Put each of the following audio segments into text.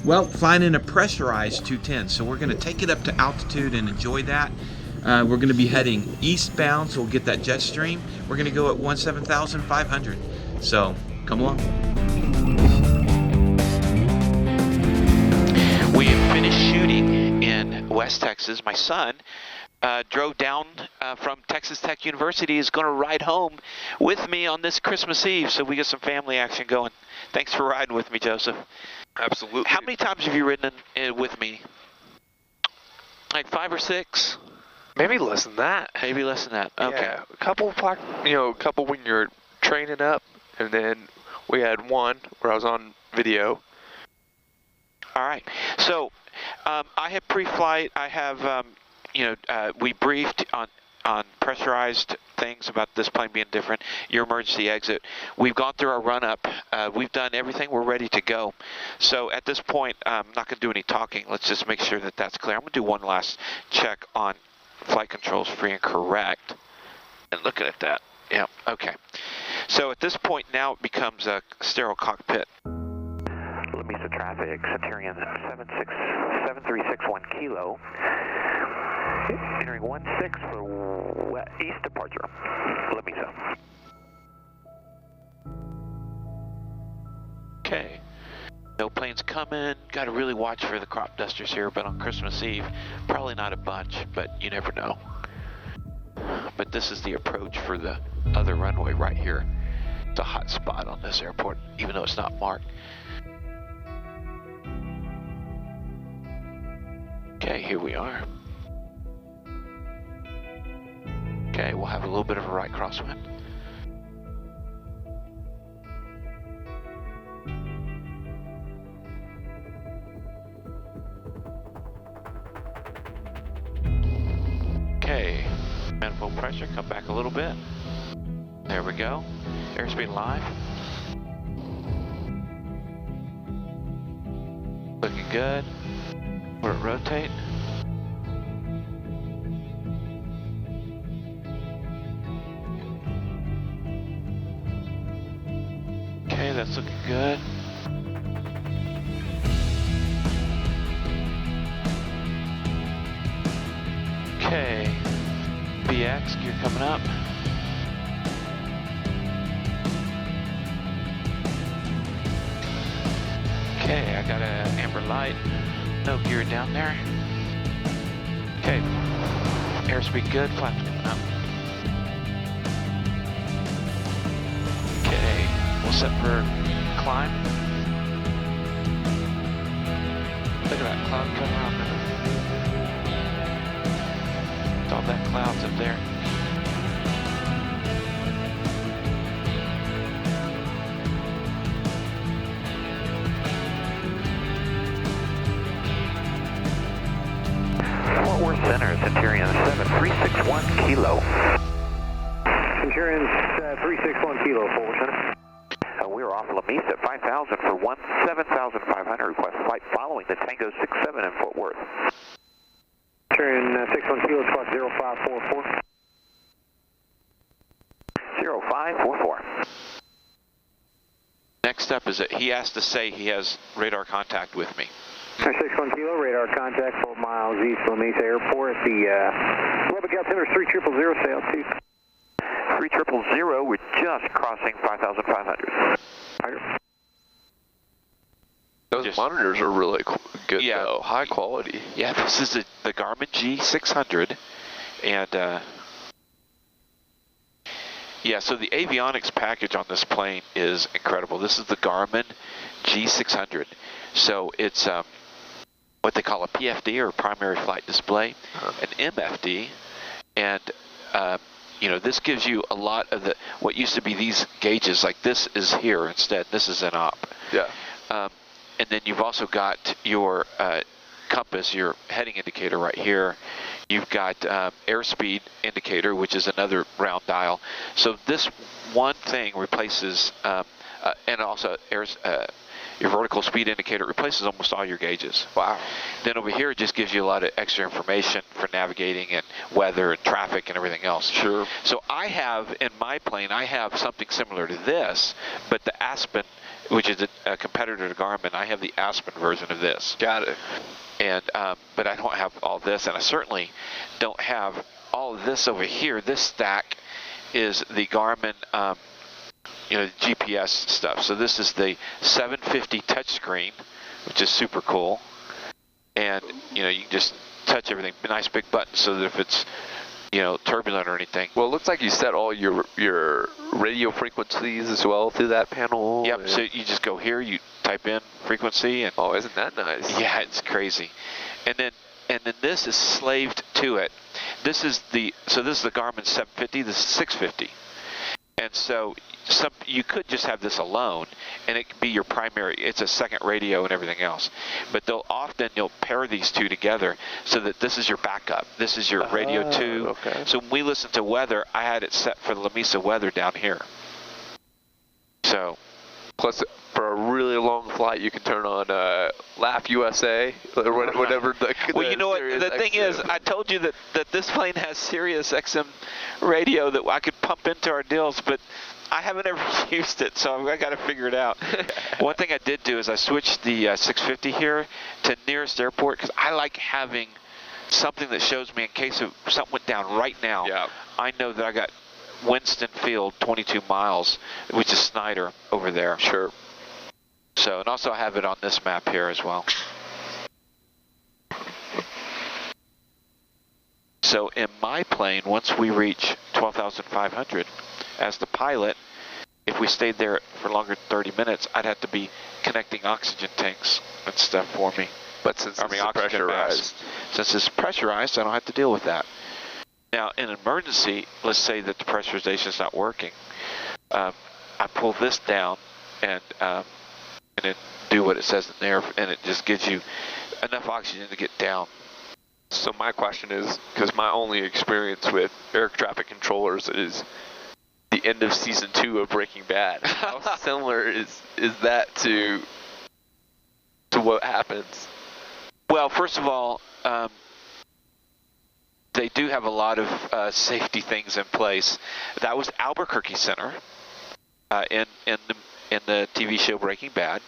Well, flying in a pressurized 210, so we're going to take it up to altitude and enjoy that. We're going to be heading eastbound, so we'll get that jet stream. We're going to go at 17,500. So come along. We have finished shooting in West Texas. My son drove down from Texas Tech University, is going to ride home with me on this Christmas Eve, so we get some family action going. Thanks for riding with me, Joseph. Absolutely. How many times have you ridden with me? Like 5 or 6? Maybe less than that. Maybe less than that. Okay. Yeah, a couple when you're training up, and then we had one where I was on video. All right. So I have pre-flight. I have, we briefed on pressurized things about this plane being different, your emergency exit. We've gone through our run-up. We've done everything. We're ready to go. So at this point, I'm not going to do any talking. Let's just make sure that that's clear. I'm going to do one last check on flight controls free and correct. And looking at that. Yeah, okay. So at this point now it becomes a sterile cockpit. Lamesa traffic, Centurion 7361 kilo. Entering 16 for east departure. Lamesa. Okay. No planes coming. Got to really watch for the crop dusters here, but on Christmas Eve, probably not a bunch, but you never know. But this is the approach for the other runway right here. It's a hot spot on this airport, even though it's not marked. Okay, here we are. Okay, we'll have a little bit of a right crosswind. Okay, manifold pressure, come back a little bit. There we go. Airspeed live. Looking good. Will it rotate? Okay, that's looking good. Okay, BX, gear coming up. Okay, I got an amber light. No gear down there. Okay, airspeed good, flaps coming up. Okay, we'll set for climb. Look at that cloud coming around there. All that clouds up there. Fort Worth Center, Centurion 7361 kilo. Centurion 361 kilo, Fort Worth Center. We're off Lamesa at 5,000 for 17,500. Request flight following the Tango 67 in Fort Worth. Centurion 61 kilo, squawk 0544. 0544. Next up is that he has to say he has radar contact with me. 61 kilo, radar contact 4 miles east of Lamesa Airport at the Lubbock altimeter 3000, stay altitude. 3000, we're just crossing 5,500. Those monitors are really good, Yeah. though. High quality. Yeah, this is the Garmin G600, and yeah, so the avionics package on this plane is incredible. This is the Garmin G600, so it's what they call a PFD, or primary flight display, an MFD, and this gives you a lot of what used to be these gauges. Like this is here instead. This is an op. Yeah. And then you've also got your compass, your heading indicator right here. You've got airspeed indicator, which is another round dial. So this one thing replaces, and also your vertical speed indicator replaces almost all your gauges. Wow. Then over here it just gives you a lot of extra information for navigating and weather and traffic and everything else. Sure. So I have, in my plane, I have something similar to this, but the Aspen which is a competitor to Garmin. I have the Aspen version of this. Got it. And but I don't have all this, and I certainly don't have all of this over here. This stack is the Garmin, GPS stuff. So this is the 750 touchscreen, which is super cool. And you can just touch everything. Nice big button, so that if it's turbulent or anything. Well, it looks like you set all your radio frequencies as well through that panel. Yep. So you just go here, you type in frequency, and oh, isn't that nice? Yeah, it's crazy. And then this is slaved to it. This is the Garmin 750. This is 650. And so you could just have this alone, and it could be your primary. It's a second radio and everything else. But you'll pair these two together so that this is your backup. This is your radio 2. Okay. So when we listen to weather, I had it set for the La Mesa weather down here. So, plus for a really long flight, you can turn on Laugh USA or whatever. Well, you know what? The thing is, I told you that this plane has Sirius XM radio that I could pump into our deals, but I haven't ever used it, so I got to figure it out. One thing I did do is I switched the 650 here to nearest airport, because I like having something that shows me in case something went down right now. Yeah. I know that I got Winston Field, 22 miles, which is Snyder over there. Sure. So, and also I have it on this map here as well. So in my plane, once we reach 12,500, as the pilot, if we stayed there for longer than 30 minutes, I'd have to be connecting oxygen tanks and stuff for me. But since it's pressurized. Since it's pressurized, I don't have to deal with that. Now, in an emergency, let's say that the pressurization is not working. I pull this down and then do what it says in there, and it just gives you enough oxygen to get down. So my question is, because my only experience with air traffic controllers is the end of season 2 of Breaking Bad. How similar is that to what happens? Well, first of all, they do have a lot of safety things in place. That was Albuquerque Center in the TV show Breaking Bad,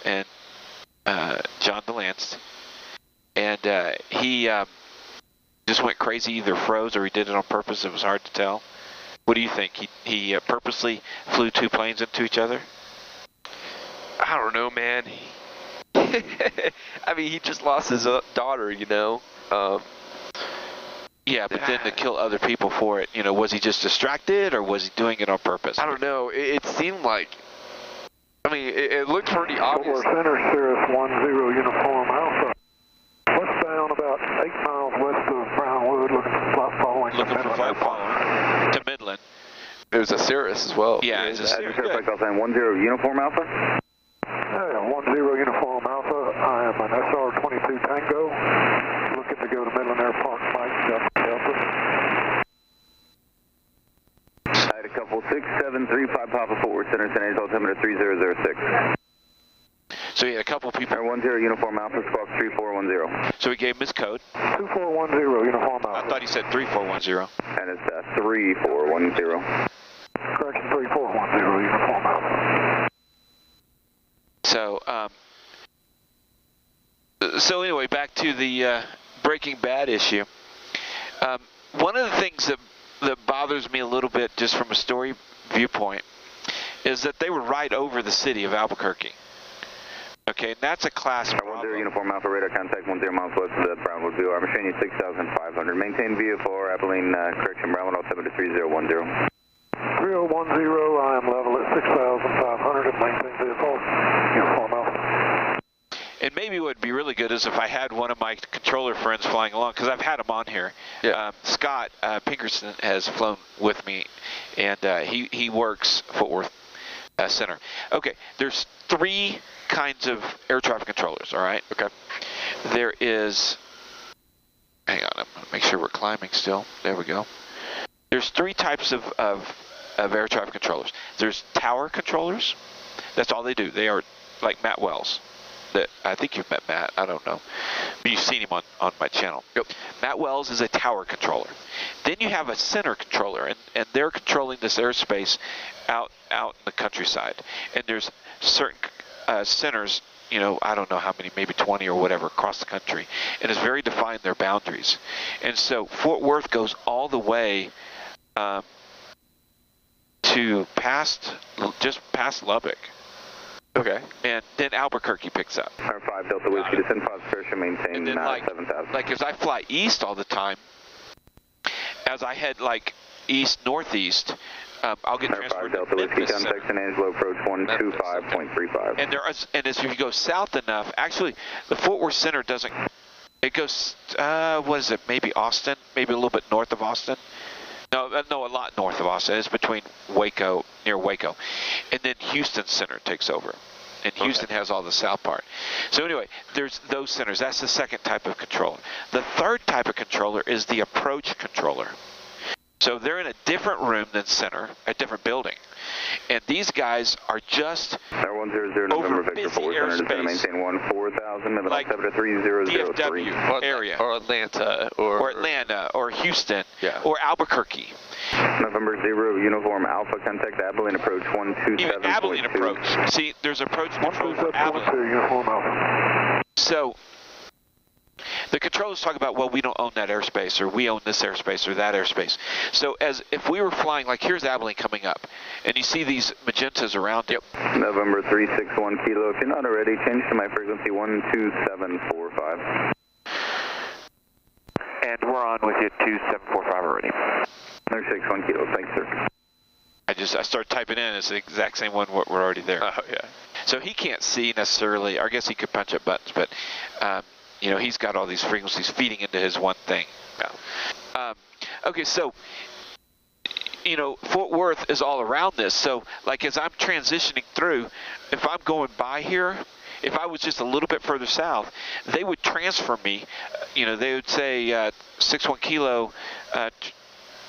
and John DeLance, and he just went crazy, either froze or he did it on purpose. It was hard to tell. What do you think? He purposely flew two planes into each other? I don't know, man. I mean, he just lost his daughter, Yeah, but then to kill other people for it, was he just distracted or was he doing it on purpose? I don't know. It seemed like, it looked pretty obvious. Center, Cirrus 10 Uniform Alpha. Westbound about 8 miles west of Brownwood, looking for flight following to Midland. There's a Cirrus as well. Yeah, it's a Cirrus. 10 Uniform Alpha. Yeah, 10 Uniform Alpha. I am an SR-22 Tango, looking to go to Midland Airport, Mike Delta. I had a couple 6735 Papa Fort Worth Center, San Angelo, altimeter 3006. So he had a couple people. 10 Uniform Alpha, squawk 3410. So he gave him his code. 2410 Uniform Alpha. I thought he said 3410. And it's 3410. Correction, 3410 Uniform Alpha. So anyway, back to the Breaking Bad issue. One of the things that bothers me a little bit, just from a story viewpoint, is that they were right over the city of Albuquerque. Okay, and that's a class problem. 10 Uniform Alpha, radar contact 10 miles west of the Brownwood View. I'm showing you 6,500. Maintain VFR, Abilene, correction, Brownwood, altimeter 3010. 3010, I am level at 6,500 and maintain VFR, Uniform Alpha. And maybe what would be really good is if I had one of my controller friends flying along, because I've had him on here. Yeah. Scott Pinkerton has flown with me, and he works Fort Worth Center. Okay, there's 3 kinds of air traffic controllers, all right? Okay. There is, hang on, I'm going to make sure we're climbing still. There we go. There's 3 types of air traffic controllers. There's tower controllers. That's all they do. They are like Matt Wells. I think you've met Matt. I don't know. But you've seen him on my channel. Yep. Matt Wells is a tower controller. Then you have a center controller, and they're controlling this airspace out out in the countryside, and there's certain centers, you know, I don't know how many, maybe 20 or whatever across the country, and it's very defined their boundaries. And so Fort Worth goes all the way to just past Lubbock. Okay. And then Albuquerque picks up. R5 Delta Whiskey, descend positive, maintain and then, 7,000. Like as I fly east all the time, as I head like east northeast, I'll get transferred to Delta Whiskey, Memphis contact San Angelo approach 125.35. And as you go south enough, actually the Fort Worth Center doesn't. It goes, what is it? Maybe Austin, maybe a little bit north of Austin. No, a lot north of Austin. It's between Waco, near Waco, and then Houston Center takes over. And Houston has all the south part. So anyway, there's those centers. That's the second type of controller. The third type of controller is the approach controller. So they're in a different room than center, a different building. And these guys are just over busy airspace, maintain 14,000, like DFW area, or Atlanta, or Houston, yeah, or Albuquerque. November 0, uniform Alpha, contact Abilene approach 127.2. Even Abilene approach. See, there's approach control for Abilene. So the controllers talk about, well, we don't own that airspace, or we own this airspace or that airspace. So as if we were flying, like here's Abilene coming up, and you see these magentas around it. November 361 kilo, if you're not already, change to my frequency 12745. And we're on with you 2745 already. 61 kilo, thanks sir. I started typing in, it's the exact same one, we're already there. Oh yeah. So he can't see necessarily, or I guess he could punch up buttons, but you know, he's got all these frequencies feeding into his one thing. Yeah. Okay, so, you know, Fort Worth is all around this. So, like, as I'm transitioning through, if I'm going by here, if I was just a little bit further south, they would transfer me. You know, they would say 61 kilo,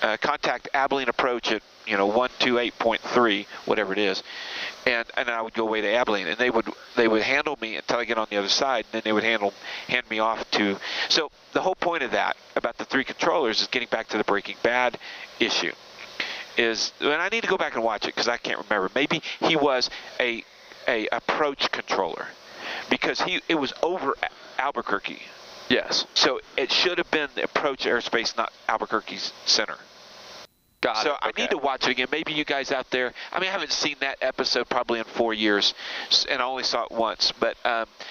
contact Abilene approach at, you know, 128.3, whatever it is, and I would go away to Abilene, and they would handle me until I get on the other side, and then they would hand me off to. So the whole point of that about the three controllers is getting back to the Breaking Bad issue. And I need to go back and watch it because I can't remember. Maybe he was a approach controller because it was over Albuquerque. Yes. So it should have been the approach airspace, not Albuquerque's center. Got it. I need to watch it again. Maybe you guys out there, I mean, I haven't seen that episode probably in 4 years, and I only saw it once. But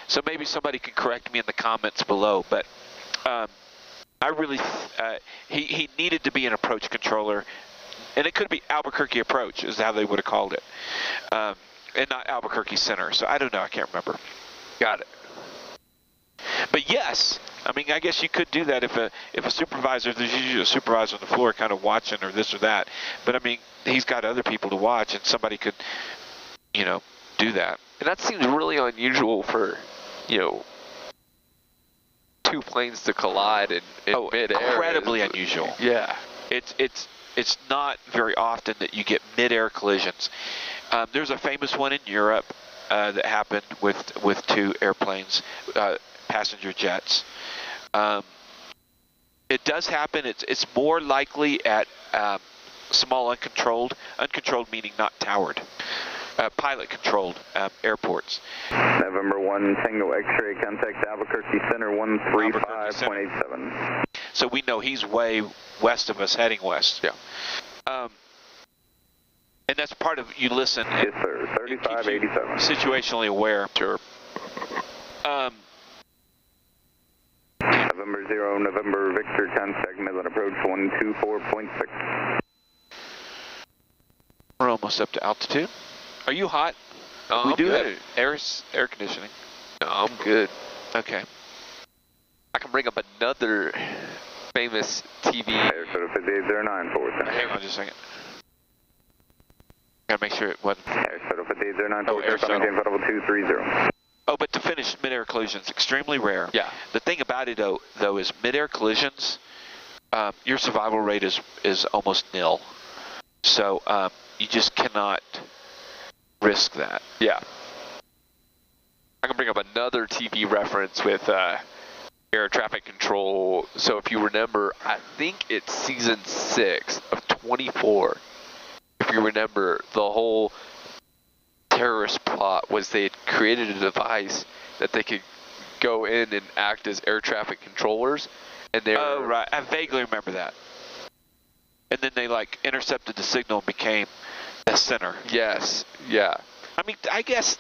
so maybe somebody can correct me in the comments below. But I really, he needed to be an approach controller, and it could be Albuquerque approach is how they would have called it, and not Albuquerque center. So I don't know. I can't remember. Got it. But yes, I mean, I guess you could do that if a supervisor, there's usually a supervisor on the floor kind of watching or this or that. But I mean, he's got other people to watch, and somebody could, you know, do that. And that seems really unusual for, you know, two planes to collide in midair. Incredibly unusual. Yeah. It's not very often that you get midair collisions. There's a famous one in Europe that happened with two airplanes. Passenger jets. It does happen. It's more likely at small uncontrolled meaning not towered, pilot-controlled airports. November 1, Tango X-ray, contact Albuquerque Center 135.87. So we know he's way west of us, heading west. Yeah. And that's part of, you listen. Yes, sir. 3587. Situationally aware. Sure. November 0, November Victor, contact Midland approach 124.6. We're almost up to altitude. Are you hot? We do have air conditioning. No, I'm good. Okay. I can bring up another famous TV. Air Photo 5809 Hang on just a second. Gotta make sure it wasn't. Air Photo 5809 Air shuttle. 230. Oh, but to finish, midair collisions, extremely rare. Yeah. The thing about it, though, is midair collisions, your survival rate is almost nil. So you just cannot risk that. Yeah. I can bring up another TV reference with air traffic control. So if you remember, I think it's season 6 of 24. If if you remember, the whole terrorist plot was they had created a device that they could go in and act as air traffic controllers, and they Oh, right. I vaguely remember that. And then they, like, intercepted the signal and became the center. Yes, yeah. I mean, I guess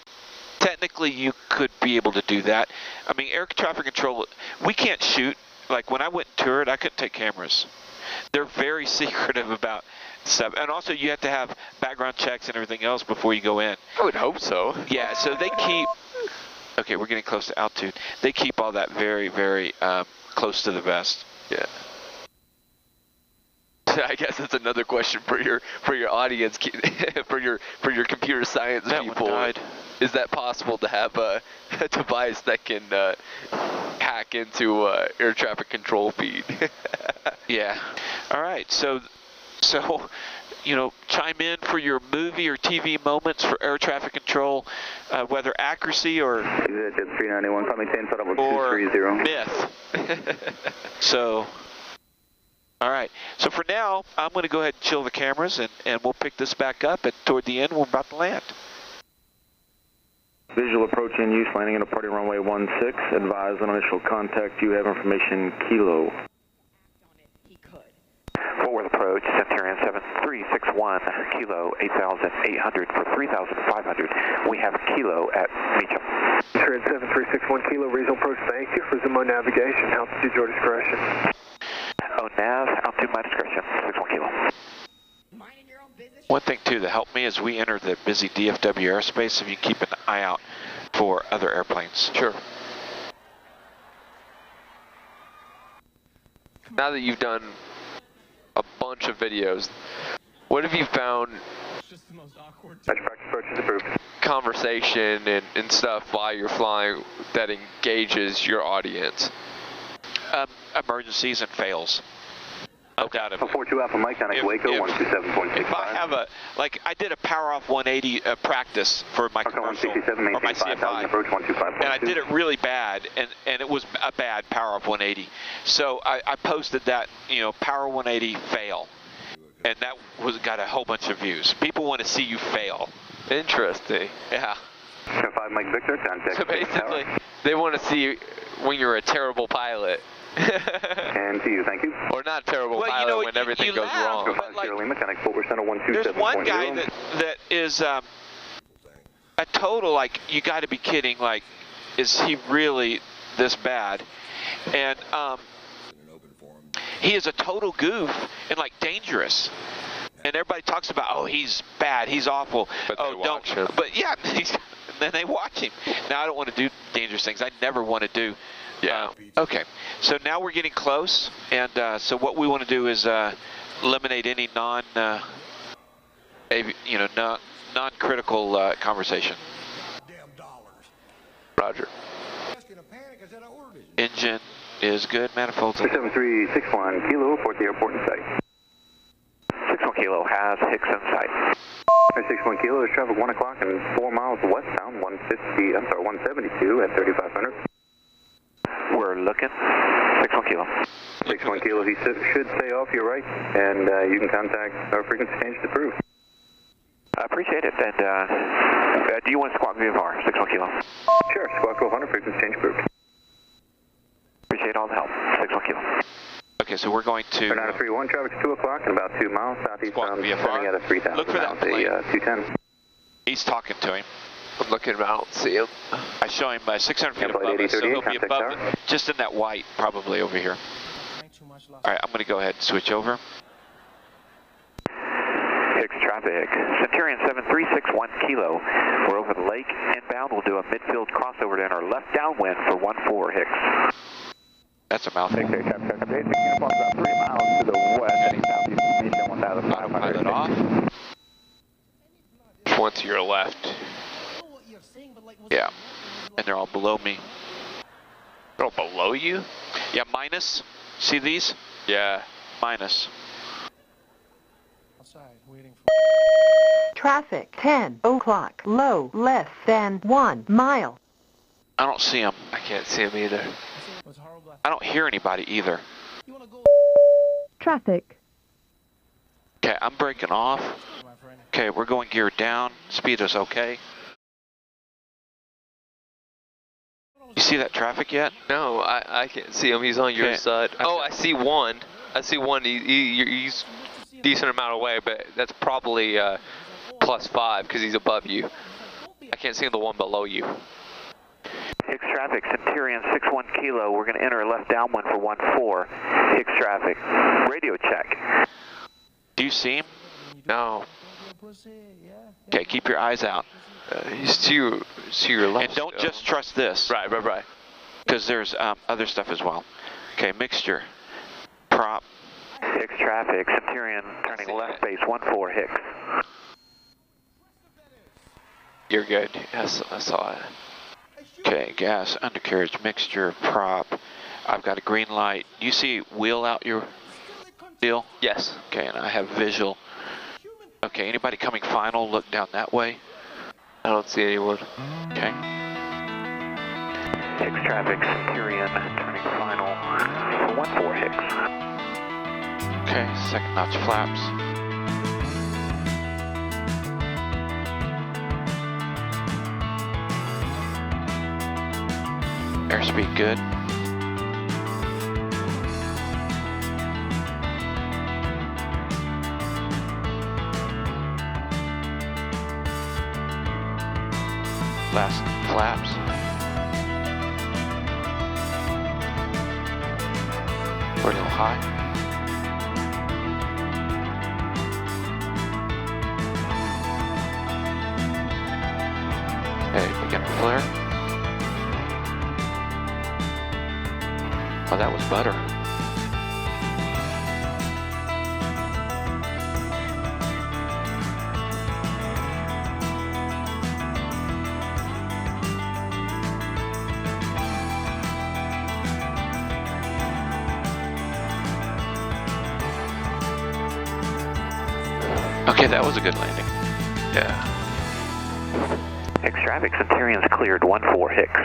technically you could be able to do that. I mean, air traffic control, we can't shoot. Like, when I went and toured, I couldn't take cameras. They're very secretive about stuff. And also, you have to have background checks and everything else before you go in. I would hope so. Yeah, so they keep... Okay, we're getting close to altitude. They keep all that very, very close to the vest. Yeah. I guess that's another question for your audience, for your computer science that people. One died. Is that possible to have a device that can hack into air traffic control feed? Yeah. All right. So, you know, chime in for your movie or TV moments for air traffic control, whether accuracy or 391, coming 10, set up with or 230. myth. So, all right. So for now, I'm going to go ahead and chill the cameras, and we'll pick this back up. And toward the end, we're about to land. Visual approach in use, landing in a party runway 16. Advise on initial contact. You have information, Kilo. Forward approach, Centurion 7361, Kilo 8,800 for 3,500. We have Kilo at Meacham. Centurion 7361, Kilo, regional approach, thank you. Resume on navigation, altitude your discretion. Oh, nav, altitude my discretion, 61 Kilo. One thing, too, that helped me as we enter the busy DFW airspace, if you keep an eye out for other airplanes. Sure. Now that you've done a bunch of videos, what have you found conversation and stuff while you're flying that engages your audience? Emergencies and fails. No doubt of it. 42 Alpha Mike, down at Waco, 127.65. If I have a, like, I did a power off 180 practice for my commercial, or my CFI, and I did it really bad, and it was a bad power off 180. So I posted that, you know, power 180 fail, and that got a whole bunch of views. People want to see you fail. Interesting. Yeah. 5 Mike Victor, contact. So basically, they want to see when you're a terrible pilot. And to you, thank you. Or not terrible pilot, you know, when everything goes wrong. But like, there's one guy that is a total, like, you got to be kidding, like, is he really this bad? And he is a total goof and, like, dangerous. And everybody talks about, oh, he's bad, he's awful. But oh, don't. Him. But yeah, then they watch him. Now I don't want to do dangerous things. I never want to do. Yeah. Okay. So now we're getting close, and so what we want to do is eliminate any non-critical conversation. Roger. Engine is good. Manifolds. 7361 Kilo, report the airport in sight. 61 Kilo has Hicks in sight. 61 Kilo is traffic 1 o'clock and 4 miles westbound, 172 at 3,500. We're looking. 61 Kilo. 61 Kilo, he should stay off your right, and you can contact our frequency change to prove. I appreciate it. And do you want to squawk VFR? 61 Kilo. Sure, squawk 1200, frequency change approved. Appreciate all the help. 61 Kilo. Okay, so we're going to... 931, traffic's 2 o'clock and about 2 miles southeast bound, sending out of 3,000. Look for that plane. 210. He's talking to him. I'm looking around, I don't see him. I show him 600 feet above us, so he'll be above, just in that white, probably over here. All right, I'm going to go ahead and switch over. Hicks traffic, Centurion 7361 Kilo. We're over the lake, inbound. We'll do a midfield crossover to enter left downwind for 14 Hicks. That's a mouthful. About 3 miles to the west, heading southeast of Misha, 1,500. Pilot off. One to your left. Yeah, and they're all below me. They're all below you? Yeah, minus. See these? Yeah. Minus. Outside, waiting for traffic, 10 o'clock, low, less than 1 mile. I don't see them. I can't see them either. I don't hear anybody either. Traffic. Okay, I'm breaking off. Okay, we're going gear down. Speed is okay. You see that traffic yet? No, I can't see him. He's on your side. Oh, I see one. I see one. He's decent amount away, but that's probably +5 because he's above you. I can't see the one below you. Hicks traffic, Centurion 61 Kilo. We're going to enter a left downwind for 14. Hicks traffic. Radio check. Do you see him? No. Okay, keep your eyes out. He's to your left. And don't just trust this. Right. Because there's other stuff as well. Okay, mixture. Prop. Hicks traffic, Centurion turning left base 14 Hicks. You're good. Yes, I saw it. Okay, gas, undercarriage, mixture, prop. I've got a green light. You see wheel out your deal? Yes. Okay, and I have visual. Okay, anybody coming final, look down that way. I don't see anyone. Okay. Hicks traffic, Centurion turning final for 14 Hicks. Okay, second notch flaps. Airspeed good. Last flaps. We're a little high. Okay, beginner flare. Oh, that was butter. Okay, that was a good landing. Yeah. Hicks traffic, Centurion's cleared 14 Hicks.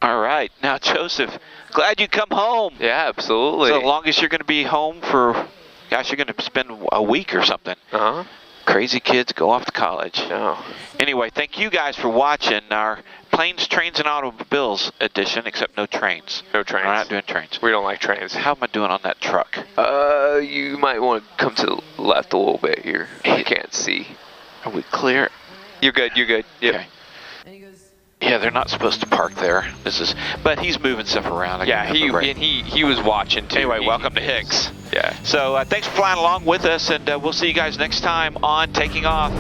All right, now Joseph, glad you come home. Yeah, absolutely. So the longest you're going to be home for, gosh, you're going to spend a week or something. Uh-huh. Crazy kids go off to college. No. Anyway, thank you guys for watching our Planes, Trains, and Automobiles edition, except no trains. No trains. We're not doing trains. We don't like trains. How am I doing on that truck? You might want to come to the left a little bit here. I can't see. Are we clear? You're good. Yep. Okay. Yeah, they're not supposed to park there. But he's moving stuff around. Yeah, he was watching too. Anyway, welcome to Hicks. Yeah. So thanks for flying along with us, and we'll see you guys next time on Taking Off.